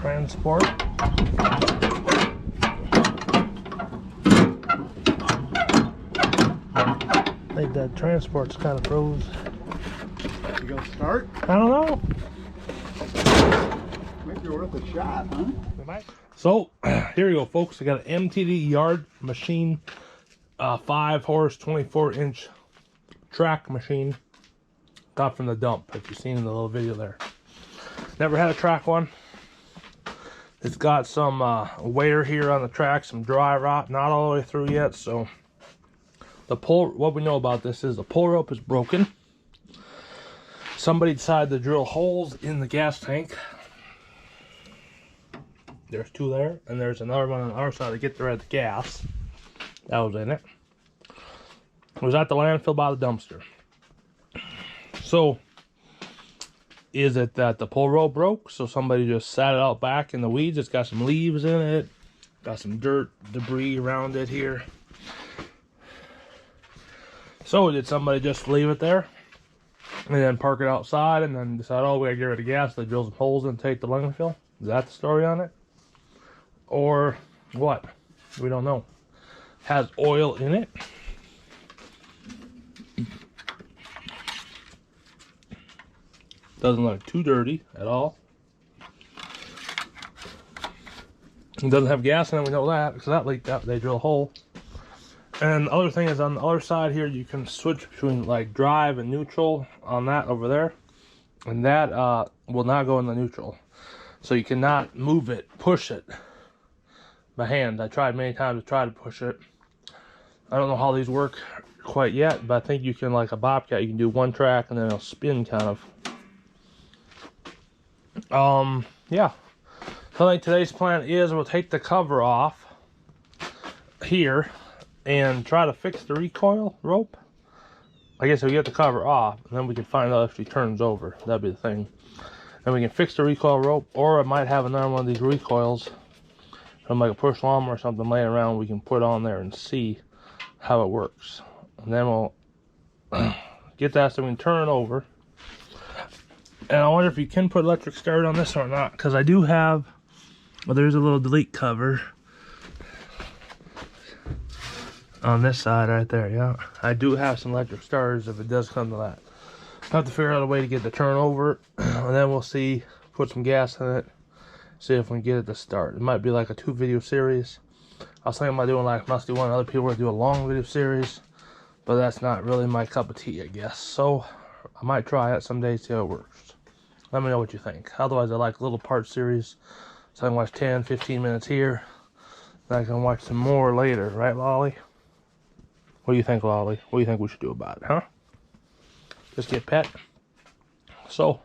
transport. I think that transport's kind of froze. You gonna start? I don't know. Might be worth a shot, huh? So here you go, folks. I got an MTD yard machine, 5-horse, 24-inch track machine. Got from the dump, if you've seen in the little video there. Never had a track one. It's got some wear here on the track, some dry rot, not all the way through yet. So the pull, what we know about this is the pull rope is broken. Somebody decided to drill holes in the gas tank. There's two there, and there's another one on the other side to get there at the gas. That was in it. It was at the landfill by the dumpster. So, is it that the pull rope broke? So somebody just sat it out back in the weeds. It's got some leaves in it. Got some dirt, debris around it here. So did somebody just leave it there? And then park it outside and then decide, oh, we gotta get rid of gas. They drill some holes and take the landfill? Is that the story on it? Or what? We don't know. Has oil in it. Doesn't look too dirty at all. It doesn't have gas in it, we know that, because that leaked out. They drill a hole. And the other thing is, on the other side here, you can switch between like drive and neutral on that over there. And that will not go in the neutral. So you cannot move it, push it by hand. I tried many times to try to push it. I don't know how these work quite yet, but I think you can, like a Bobcat, you can do one track and then it'll spin kind of. Yeah. So I think today's plan is we'll take the cover off here and try to fix the recoil rope. I guess if we get the cover off, and then we can find out if she turns over. That'd be the thing. And we can fix the recoil rope, or I might have another one of these recoils from like a push lawnmower or something laying around we can put on there and see how it works. And then we'll get that so we can turn it over. And I wonder if you can put electric start on this or not, because I do have, well, there's a little delete cover on this side right there. Yeah, I do have some electric starters if it does come to that. I have to figure out a way to get the turn over, and then we'll see, put some gas in it, see if we can get it to start. It might be like a 2-video series. I was thinking about doing like Musty One. Other people would do a long video series, but that's not really my cup of tea, I guess. So I might try it someday, see how it works. Let me know what you think. Otherwise, I like little part series, so I can watch 10-15 minutes here, then I can watch some more later, right, Lolly? What do you think, Lolly? What do you think we should do about it, huh? Just get pet. So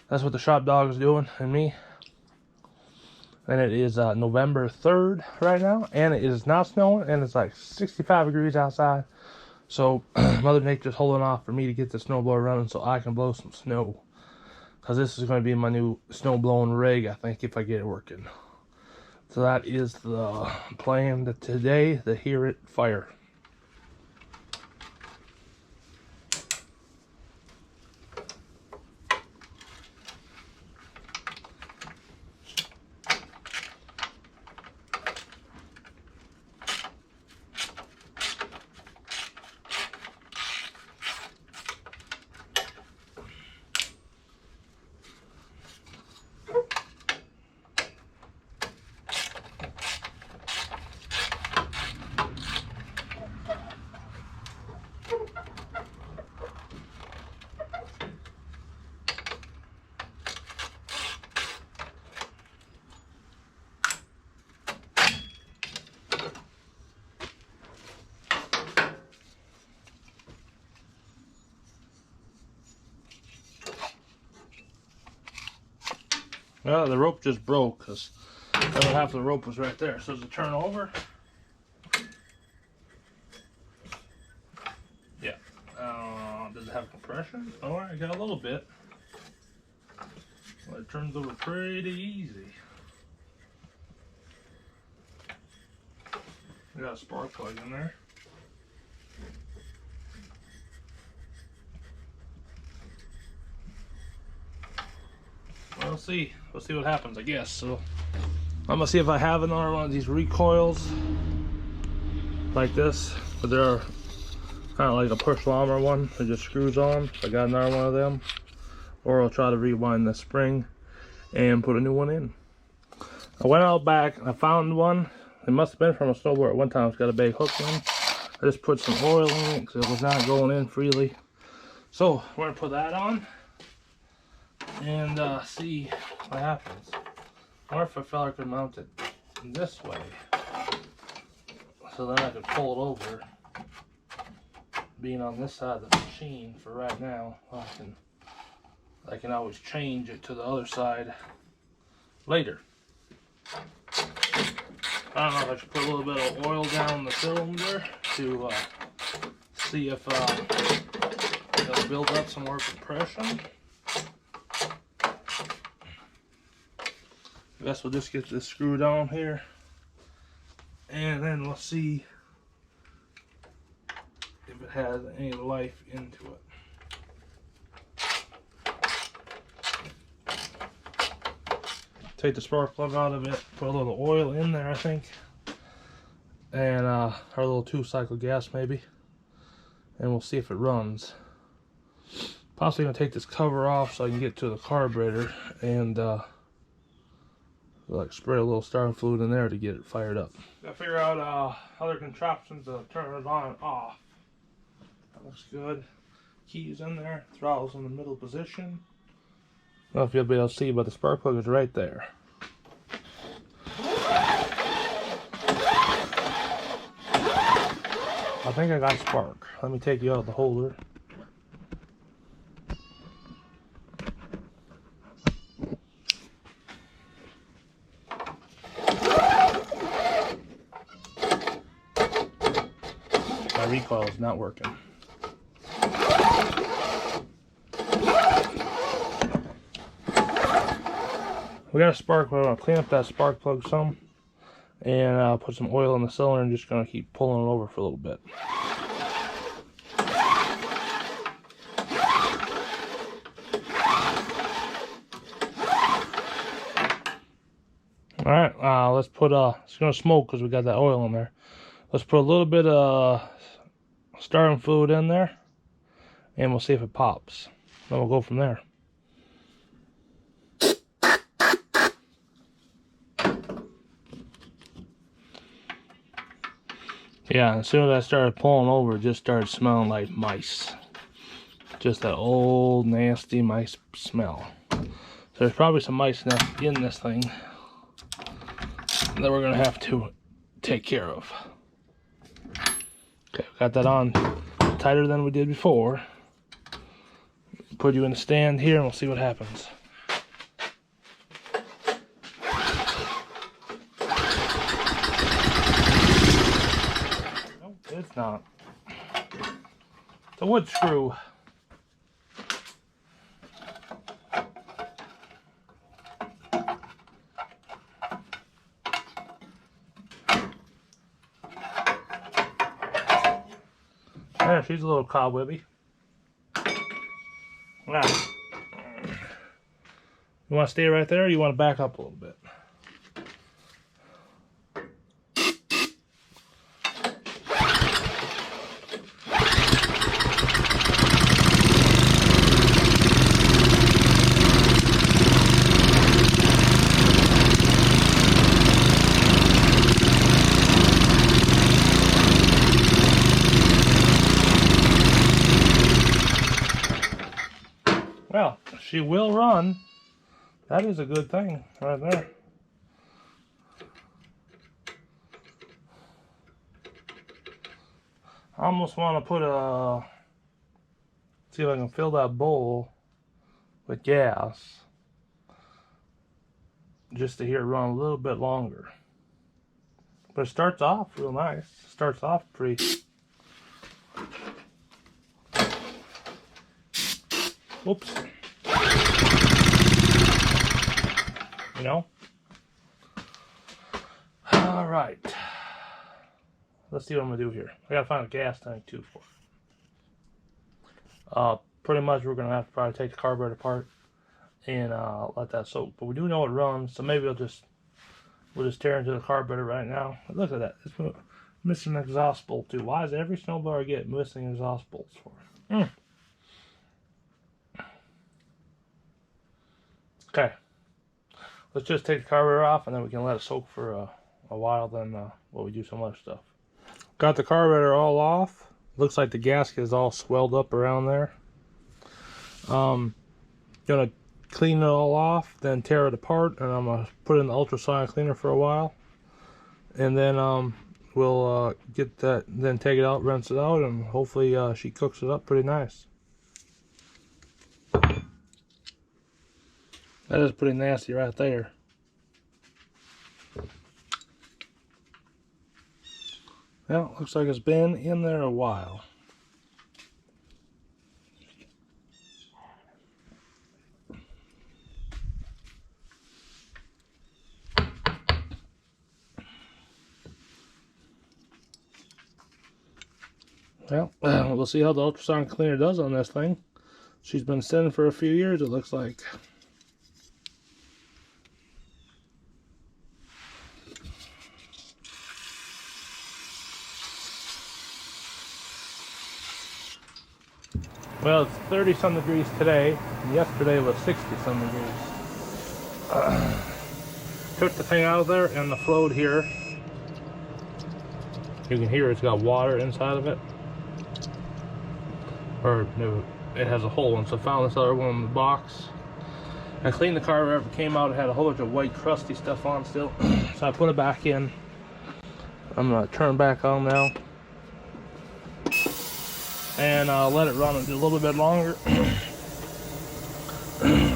that's what the shop dog is doing, and me. And it is November 3rd right now, and it is not snowing, and it's like 65 degrees outside. So Mother Nature's holding off for me to get the snowblower running so I can blow some snow, because this is going to be my new snow blowing rig, I think, if I get it working. So that is the plan today, to hear it fire. Well, the rope just broke because the other half of the rope was right there. So does it turn over? Yeah. Does it have compression? Oh, I got a little bit. Well, it turns over pretty easy. We got a spark plug in there. Well, we'll see. We'll see what happens, I guess. So I'm gonna see if I have another one of these recoils like this, but they're kind of like a push llama one. It just screws on. I got another one of them, or I'll try to rewind the spring and put a new one in. I went out back and I found one. It must have been from a snowboard at one time. It's got a big hook in. I just put some oil in it because it was not going in freely. So we're gonna put that on and see what happens. Or if a fella could mount it this way, so then I could pull it over. Being on this side of the machine for right now, I can always change it to the other side later. I don't know if I should put a little bit of oil down the cylinder to see if it'll build up some more compression. I guess we'll just get this screwed on here, and then we'll see if it has any life into it. Take the spark plug out of it, put a little oil in there, I think, and our little 2-cycle gas maybe, and we'll see if it runs. Possibly gonna take this cover off so I can get to the carburetor and like spray a little starting fluid in there to get it fired up. Gotta figure out other contraptions to turn it on and off. That looks good. Keys in there, throttle's in the middle position. I don't know if you'll be able to see, but the spark plug is right there. I think I got spark. Let me take you out of the holder. My recoil is not working. We got a spark plug. I'm gonna clean up that spark plug some and put some oil in the cylinder and just gonna keep pulling it over for a little bit. Alright, let's put it's gonna smoke because we got that oil in there. Let's put a little bit of starting fluid in there and we'll see if it pops. Then we'll go from there. Yeah, as soon as I started pulling over, it just started smelling like mice. Just that old, nasty mice smell. So there's probably some mice in this thing that we're going to have to take care of. Okay, got that on tighter than we did before. Put you in the stand here and we'll see what happens. It's not. It's a wood screw. Yeah, she's a little cobwebby. Now, you want to stay right there or you want to back up a little bit? Well, she will run. That is a good thing right there. I almost want to put see if I can fill that bowl with gas just to hear it run a little bit longer. But it starts off real nice. It starts off pretty. Oops. You know? Alright. Let's see what I'm going to do here. I got to find a gas tank too for it. Pretty much we're going to have to probably take the carburetor apart and let that soak. But we do know it runs, so maybe we'll just tear into the carburetor right now. Look at that. It's missing an exhaust bolt too. Why does every snowblower I get missing exhaust bolts for? Okay. Let's just take the carburetor off, and then we can let it soak for a while. Then we do some other stuff. Got the carburetor all off. Looks like the gasket is all swelled up around there. Gonna clean it all off, then tear it apart, and I'm gonna put it in the ultrasonic cleaner for a while, and then we'll get that, then take it out, rinse it out, and hopefully she cooks it up pretty nice. That is pretty nasty right there. Well, looks like it's been in there a while. Well, we'll see how the ultrasonic cleaner does on this thing. She's been sitting for a few years, it looks like. Well, it's 30-some degrees today. Yesterday was 60-some degrees. Took the thing out of there, and the float here, you can hear it's got water inside of it. Or no, it has a hole in, so I found this other one in the box. I cleaned the carburetor, it came out, it had a whole bunch of white crusty stuff on still. So I put it back in. I'm gonna turn back on now. And let it run a little bit longer.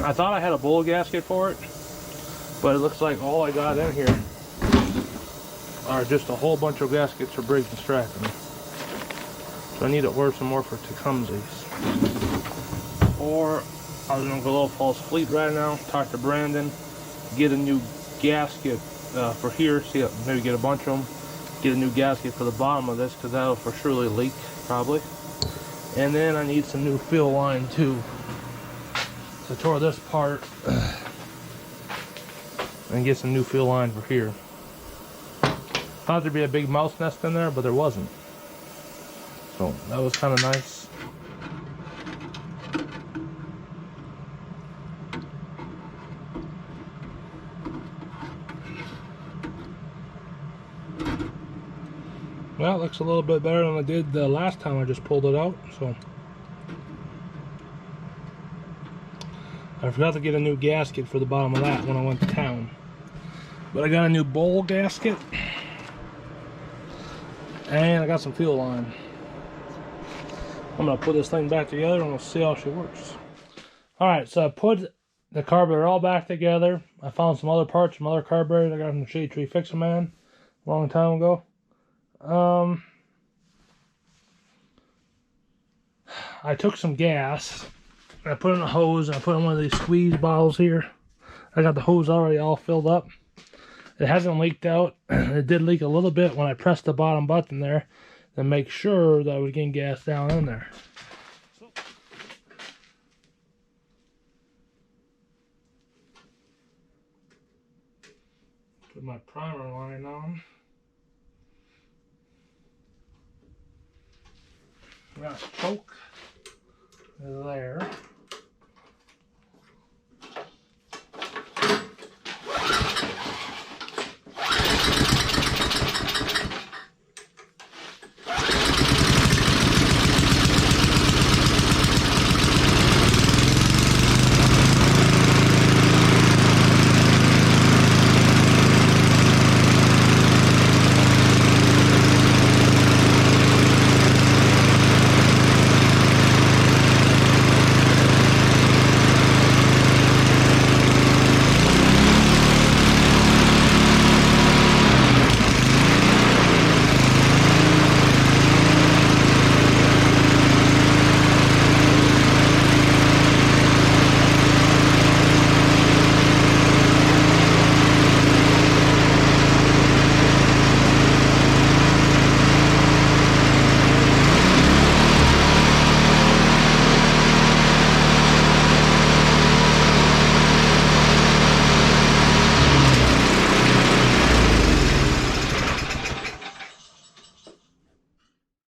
I thought I had a bowl gasket for it, but it looks like all I got in here are just a whole bunch of gaskets for brakes and strapping. So I need to order some more for Tecumseh's. Or I was gonna go to Falls Fleet right now, talk to Brandon, get a new gasket for here, see, maybe get a bunch of them, get a new gasket for the bottom of this, because that'll for surely leak, probably. And then I need some new fuel line too. So I tore this apart and get some new fuel line for here. Thought there'd be a big mouse nest in there, but there wasn't. So that was kind of nice. Well, it looks a little bit better than I did the last time I just pulled it out. So I forgot to get a new gasket for the bottom of that when I went to town. But I got a new bowl gasket. And I got some fuel line. I'm going to put this thing back together and we'll see how she works. Alright, so I put the carburetor all back together. I found some other parts from other carburetors I got from the Shade Tree Fix-A Man a long time ago. I took some gas and I put it in a hose and I put it in one of these squeeze bottles here. I got the hose already all filled up. It hasn't leaked out. It did leak a little bit when I pressed the bottom button there to make sure that I was getting gas down in there. Put my primer line on. Got choke there.